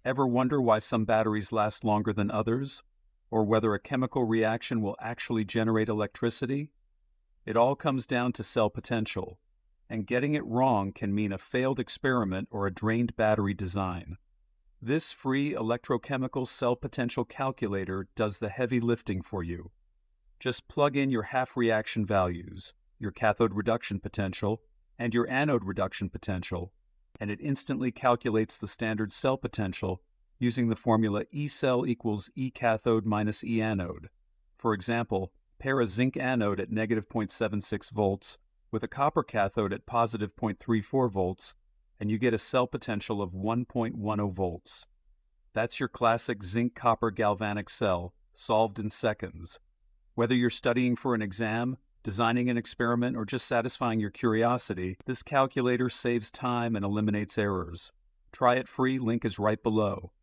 Ever wonder why some batteries last longer than others? Or whether a chemical reaction will actually generate electricity? It all comes down to cell potential, and getting it wrong can mean a failed experiment or a drained battery design. This free electrochemical cell potential calculator does the heavy lifting for you. Just plug in your half reaction values, your cathode reduction potential, and your anode reduction potential, and it instantly calculates the standard cell potential using the formula E cell equals E cathode minus E anode. For example, pair a zinc anode at negative 0.76 volts with a copper cathode at positive 0.34 volts, and you get a cell potential of 1.10 volts. That's your classic zinc-copper galvanic cell, solved in seconds. Whether you're studying for an exam, designing an experiment, or just satisfying your curiosity, this calculator saves time and eliminates errors. Try it free, link is right below.